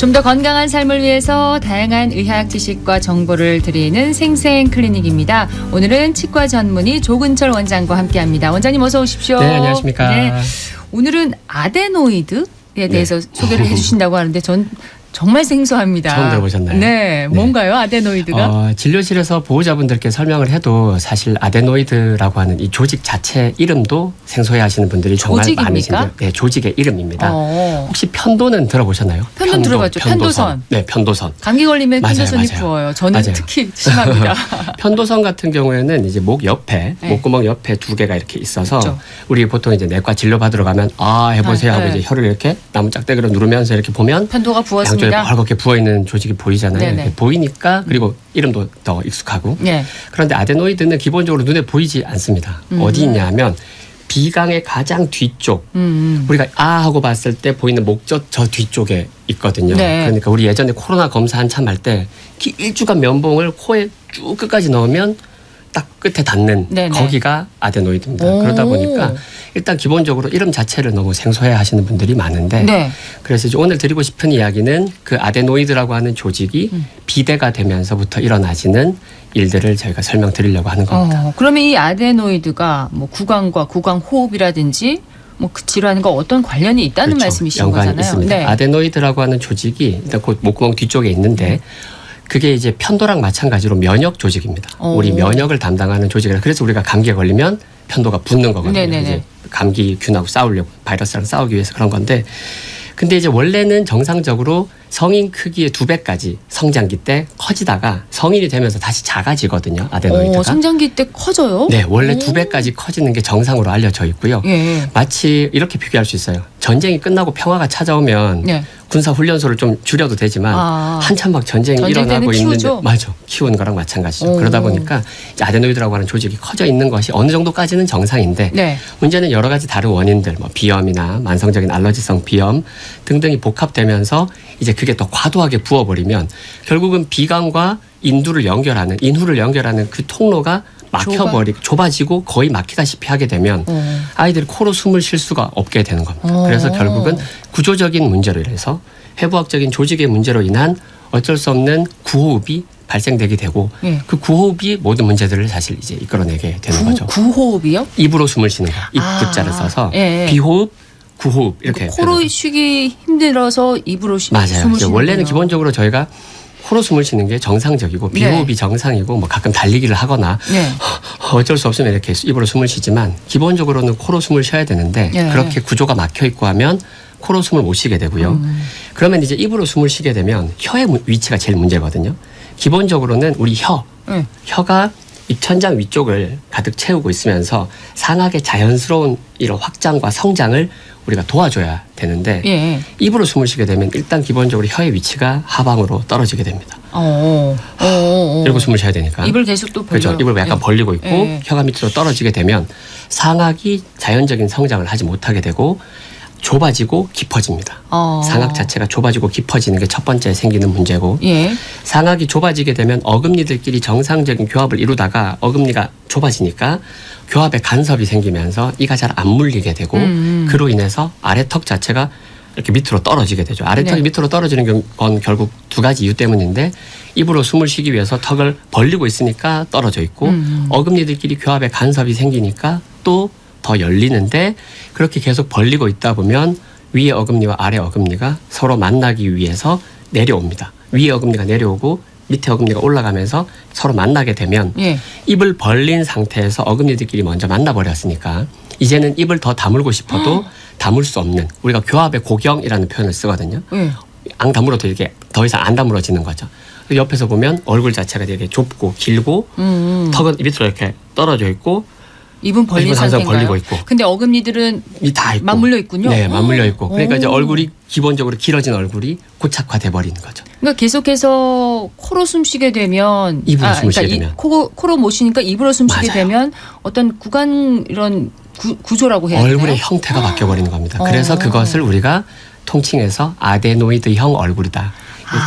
좀 더 건강한 삶을 위해서 다양한 의학 지식과 정보를 드리는 생생클리닉입니다. 오늘은 치과 전문의 조근철 원장과 함께합니다. 원장님 어서 오십시오. 네, 안녕하십니까. 네, 오늘은 아데노이드에 대해서 소개를 해주신다고 하는데 전 정말 생소합니다. 처음 들어보셨나요? 네, 뭔가요 아데노이드가? 진료실에서 보호자분들께 설명을 해도 사실 아데노이드라고 하는 이 조직 자체 이름도 생소해하시는 분들이 정말 많으신데, 네, 조직의 이름입니다. 혹시 편도는 들어보셨나요? 편도 들어봤죠. 편도선. 네, 편도선. 감기 걸리면 맞아요, 편도선이 맞아요. 부어요. 저는 맞아요. 특히 심합니다. 편도선 같은 경우에는 이제 목 옆에, 네. 목구멍 옆에 두 개가 이렇게 있어서 그렇죠. 우리 보통 이제 내과 진료 받으러 가면 해보세요 하고 네. 이제 혀를 이렇게 나무 짝대기로 누르면서 이렇게 보면 편도가 부었습니다. 양쪽에 벌겋게 부어있는 조직이 보이잖아요. 네네. 보이니까 그리고 이름도 더 익숙하고. 네. 그런데 아데노이드는 기본적으로 눈에 보이지 않습니다. 어디 있냐면 비강의 가장 뒤쪽. 우리가 하고 봤을 때 보이는 목젖 저 뒤쪽에 있거든요. 네. 그러니까 우리 예전에 코로나 검사 한참 할 때 길쭉한 면봉을 코에 쭉 끝까지 넣으면 딱 끝에 닿는 네네. 거기가 아데노이드입니다. 그러다 보니까 일단 기본적으로 이름 자체를 너무 생소해 하시는 분들이 많은데 네. 그래서 이제 오늘 드리고 싶은 이야기는 그 아데노이드라고 하는 조직이 비대가 되면서부터 일어나지는 일들을 저희가 설명드리려고 하는 겁니다. 그러면 이 아데노이드가 뭐 구강과 구강호흡이라든지 뭐 그 질환과 어떤 관련이 있다는 그렇죠. 말씀이신 연관이 거잖아요. 있습니다. 네. 아데노이드라고 하는 조직이 일단 그 목구멍 뒤쪽에 있는데 그게 이제 편도랑 마찬가지로 면역 조직입니다. 우리 면역을 담당하는 조직이라 그래서 우리가 감기에 걸리면 편도가 붓는 거거든요. 네네네. 이제 감기균하고 싸우려고 바이러스랑 싸우기 위해서 그런 건데 근데 이제 원래는 정상적으로 성인 크기의 2배까지 성장기 때 커지다가 성인이 되면서 다시 작아지거든요. 아데노이드가. 성장기 때 커져요? 네, 원래 2배까지 커지는 게 정상으로 알려져 있고요. 예. 마치 이렇게 비교할 수 있어요. 전쟁이 끝나고 평화가 찾아오면 네. 군사 훈련소를 좀 줄여도 되지만 한참 막 전쟁이 일어나고 있는데 맞아 키우는 거랑 마찬가지죠. 그러다 보니까 이제 아데노이드라고 하는 조직이 커져 있는 것이 어느 정도까지는 정상인데 네. 문제는 여러 가지 다른 원인들 뭐 비염이나 만성적인 알러지성 비염 등등이 복합되면서 이제 그게 더 과도하게 부어버리면 결국은 비강과 인후를 연결하는 그 통로가 막혀버리고 좁아지고 거의 막히다시피 하게 되면 아이들이 코로 숨을 쉴 수가 없게 되는 겁니다. 그래서 결국은 구조적인 문제로 인해서 해부학적인 조직의 문제로 인한 어쩔 수 없는 구호흡이 발생되게 되고 그 구호흡이 모든 문제들을 사실 이제 이끌어내게 되는 거죠. 구호흡이요? 입으로 숨을 쉬는 거. 입 구자를 써서 비호흡, 구호흡 이렇게 코로 쉬기 힘들어서 입으로 맞아요. 숨을 쉬는 원래는 기본적으로 저희가 코로 숨을 쉬는 게 정상적이고 비호흡이 정상이고 뭐 가끔 달리기를 하거나 어쩔 수 없으면 이렇게 입으로 숨을 쉬지만 기본적으로는 코로 숨을 쉬어야 되는데 그렇게 구조가 막혀 있고 하면 코로 숨을 못 쉬게 되고요. 그러면 이제 입으로 숨을 쉬게 되면 혀의 위치가 제일 문제거든요. 기본적으로는 우리 혀가 입천장 위쪽을 가득 채우고 있으면서 상악의 자연스러운 이런 확장과 성장을 우리가 도와줘야 되는데 입으로 숨을 쉬게 되면 일단 기본적으로 혀의 위치가 하방으로 떨어지게 됩니다. 이러고 숨을 쉬어야 되니까. 입을 계속 또 벌려. 그렇죠. 입을 약간 벌리고 있고 혀가 밑으로 떨어지게 되면 상악이 자연적인 성장을 하지 못하게 되고 좁아지고 깊어집니다. 상악 자체가 좁아지고 깊어지는 게 첫 번째 생기는 문제고 상악이 좁아지게 되면 어금니들끼리 정상적인 교합을 이루다가 어금니가 좁아지니까 교합에 간섭이 생기면서 이가 잘 안 물리게 되고 그로 인해서 아래턱 자체가 이렇게 밑으로 떨어지게 되죠. 아래턱이 밑으로 떨어지는 건 결국 두 가지 이유 때문인데 입으로 숨을 쉬기 위해서 턱을 벌리고 있으니까 떨어져 있고 어금니들끼리 교합에 간섭이 생기니까 또 더 열리는데 그렇게 계속 벌리고 있다 보면 위에 어금니와 아래 어금니가 서로 만나기 위해서 내려옵니다. 위에 어금니가 내려오고 밑에 어금니가 올라가면서 서로 만나게 되면 입을 벌린 상태에서 어금니들끼리 먼저 만나버렸으니까 이제는 입을 더 다물고 싶어도 다물 수 없는 우리가 교합의 고경이라는 표현을 쓰거든요. 안 다물어도 이게 더 이상 안 다물어지는 거죠. 옆에서 보면 얼굴 자체가 되게 좁고 길고 턱은 밑으로 이렇게 떨어져 있고 입은 벌린 상태인가요? 벌리고 있고. 근데 어금니들은 다 있고. 맞물려 있군요. 네, 맞물려 있고. 그러니까 이제 얼굴이 기본적으로 길어진 얼굴이 고착화돼 버리는 거죠. 그러니까 계속해서 코로 숨쉬게 되면 입으로 숨쉬게 되면 코로 못 쉬니까 입으로 숨쉬게 되면 어떤 구간 이런 구조라고 해야 되나요? 얼굴의 형태가 바뀌어 버리는 겁니다. 그래서 그것을 우리가 통칭해서 아데노이드형 얼굴이다.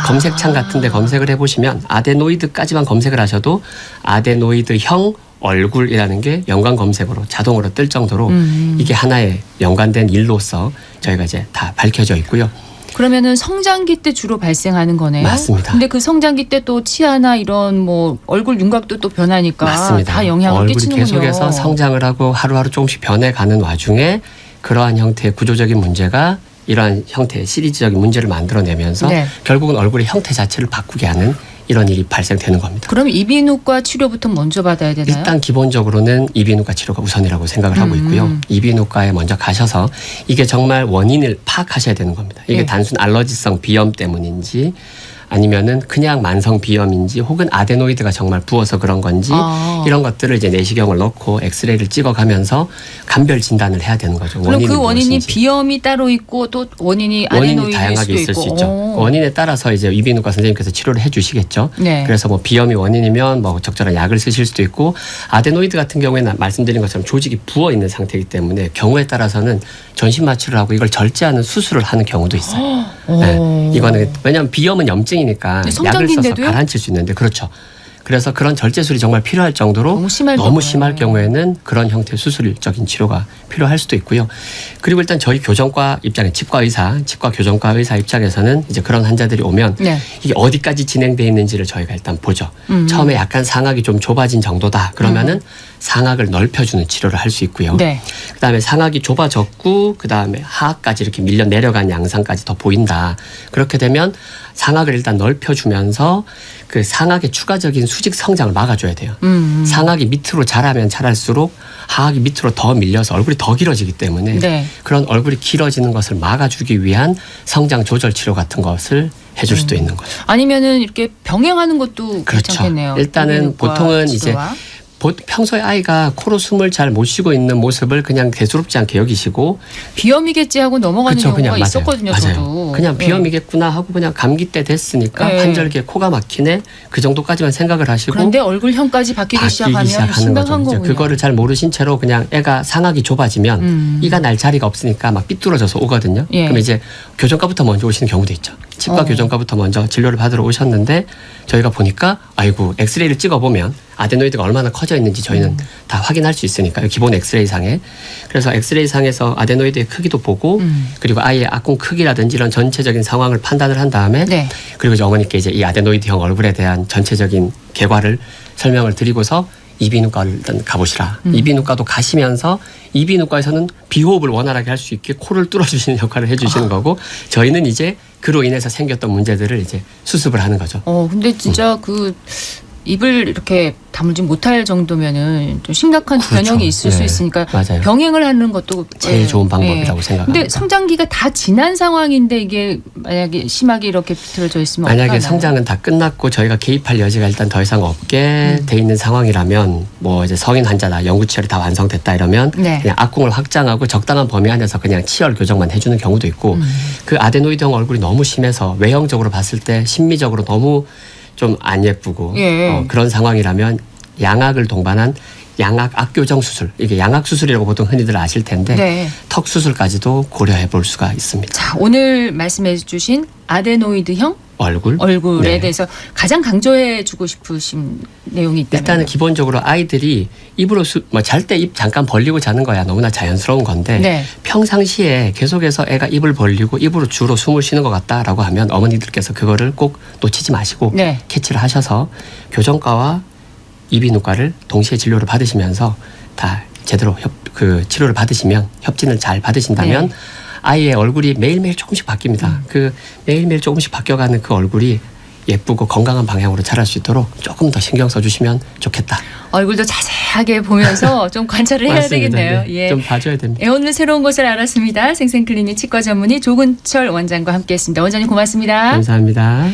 검색창 같은 데 검색을 해보시면 아데노이드까지만 검색을 하셔도 아데노이드형 얼굴이라는 게 연관 검색으로 자동으로 뜰 정도로 이게 하나의 연관된 일로서 저희가 이제 다 밝혀져 있고요. 그러면은 성장기 때 주로 발생하는 거네요. 맞습니다. 근데 그 성장기 때 또 치아나 이런 뭐 얼굴 윤곽도 또 변하니까 맞습니다. 다 영향을 얼굴이 끼치는군요. 계속해서 성장을 하고 하루하루 조금씩 변해가는 와중에 그러한 형태의 구조적인 문제가 이러한 형태의 시리즈적인 문제를 만들어내면서 네. 결국은 얼굴의 형태 자체를 바꾸게 하는 이런 일이 발생되는 겁니다. 그럼 이비인후과 치료부터 먼저 받아야 되나요? 일단 기본적으로는 이비인후과 치료가 우선이라고 생각을 하고 있고요. 이비인후과에 먼저 가셔서 이게 정말 원인을 파악하셔야 되는 겁니다. 이게 네. 단순 알러지성 비염 때문인지 아니면은 그냥 만성 비염인지 혹은 아데노이드가 정말 부어서 그런 건지 이런 것들을 이제 내시경을 넣고 엑스레이를 찍어가면서 감별 진단을 해야 되는 거죠. 그럼 그 원인이 무엇인지. 비염이 따로 있고 또 원인이 아데노이드일 다양하게 수도 있을 있고. 수 있죠. 원인에 따라서 이제 이비인후과 선생님께서 치료를 해주시겠죠. 네. 그래서 뭐 비염이 원인이면 뭐 적절한 약을 쓰실 수도 있고 아데노이드 같은 경우에는 말씀드린 것처럼 조직이 부어 있는 상태이기 때문에 경우에 따라서는 전신 마취를 하고 이걸 절제하는 수술을 하는 경우도 있어요. 네. 이거는 왜냐하면 비염은 염증이니까 약을 써서 성장기인데도요? 가라앉힐 수 있는데 그렇죠. 그래서 그런 절제술이 정말 필요할 정도로 너무 심할 경우에는 그런 형태의 수술적인 치료가 필요할 수도 있고요. 그리고 일단 저희 교정과 입장에 치과 교정과 의사 입장에서는 이제 그런 환자들이 오면 네. 이게 어디까지 진행돼 있는지를 저희가 일단 보죠. 처음에 약간 상악이 좀 좁아진 정도다. 그러면은 상악을 넓혀주는 치료를 할 수 있고요. 네. 그다음에 상악이 좁아졌고 그다음에 하악까지 이렇게 밀려 내려간 양상까지 더 보인다. 그렇게 되면 상악을 일단 넓혀주면서 그 상악의 추가적인 수직 성장을 막아줘야 돼요. 상악이 밑으로 자라면 자랄수록 하악이 밑으로 더 밀려서 얼굴이 더 길어지기 때문에 네. 그런 얼굴이 길어지는 것을 막아주기 위한 성장 조절 치료 같은 것을 해줄 수도 있는 거죠. 아니면은 이렇게 병행하는 것도 그렇죠. 괜찮겠네요. 일단은 이비인후과 보통은 치료와. 이제 평소에 아이가 코로 숨을 잘 못 쉬고 있는 모습을 그냥 대수롭지 않게 여기시고 비염이겠지 하고 넘어가는 그쵸, 경우가 맞아요. 있었거든요. 맞아요. 저도. 그냥 네. 비염이겠구나 하고 그냥 감기 때 됐으니까 네. 한절기에 코가 막히네 그 정도까지만 생각을 하시고 그런데 얼굴형까지 바뀌기 시작하면 심각한 거군요. 그거를 잘 모르신 채로 그냥 애가 상악이 좁아지면 이가 날 자리가 없으니까 막 삐뚤어져서 오거든요. 예. 그럼 이제 교정과부터 먼저 오시는 경우도 있죠. 치과 교정과부터 먼저 진료를 받으러 오셨는데 저희가 보니까 아이고 엑스레이를 찍어보면 아데노이드가 얼마나 커져 있는지 저희는 다 확인할 수 있으니까요. 기본 엑스레이 상에. 그래서 엑스레이 상에서 아데노이드의 크기도 보고 그리고 아이의 악궁 크기라든지 이런 전체적인 상황을 판단을 한 다음에 네. 그리고 이제 어머니께 이제 이 아데노이드형 얼굴에 대한 전체적인 결과를 설명을 드리고서 이비인후과를 일단 가보시라. 이비인후과도 가시면서 이비인후과에서는 비호흡을 원활하게 할 수 있게 코를 뚫어주시는 역할을 해주시는 거고 저희는 이제 그로 인해서 생겼던 문제들을 이제 수습을 하는 거죠. 근데 진짜 그 입을 이렇게 다물지 못할 정도면은 좀 심각한 그렇죠. 변형이 있을 수 네. 있으니까 맞아요. 병행을 하는 것도 제일 좋은 방법이라고 생각합니다. 근데 성장기가 다 지난 상황인데 이게 만약에 심하게 이렇게 비틀어져 있으면 만약에 어떡하나요? 성장은 다 끝났고 저희가 개입할 여지가 일단 더 이상 없게 돼 있는 상황이라면 뭐 이제 성인 환자다 연구치열이 다 완성됐다 이러면 네. 그냥 악궁을 확장하고 적당한 범위 안에서 그냥 치열 교정만 해주는 경우도 있고 그 아데노이드형 얼굴이 너무 심해서 외형적으로 봤을 때 심미적으로 너무 좀 안 예쁘고 예. 그런 상황이라면 양악을 동반한 양악 악교정 수술 이게 양악 수술이라고 보통 흔히들 아실 텐데 네. 턱 수술까지도 고려해 볼 수가 있습니다. 자, 오늘 말씀해 주신 아데노이드형 얼굴에 네. 대해서 가장 강조해 주고 싶으신 내용이 있다면 일단은 기본적으로 아이들이 입으로 잘 때 입 잠깐 벌리고 자는 거야 너무나 자연스러운 건데 네. 평상시에 계속해서 애가 입을 벌리고 입으로 주로 숨을 쉬는 것 같다라고 하면 어머니들께서 그거를 꼭 놓치지 마시고 네. 캐치를 하셔서 교정과와 이비인후과를 동시에 진료를 받으시면서 다 제대로 치료를 받으시면 협진을 잘 받으신다면 네. 아이의 얼굴이 매일매일 조금씩 바뀝니다. 그 매일매일 조금씩 바뀌어가는 그 얼굴이 예쁘고 건강한 방향으로 자랄 수 있도록 조금 더 신경 써주시면 좋겠다. 얼굴도 자세하게 보면서 좀 관찰을 해야 맞습니다. 되겠네요. 네. 예. 좀 봐줘야 됩니다. 오늘 새로운 것을 알았습니다. 생생클리닉 치과 전문의 조근철 원장과 함께했습니다. 원장님 고맙습니다. 감사합니다.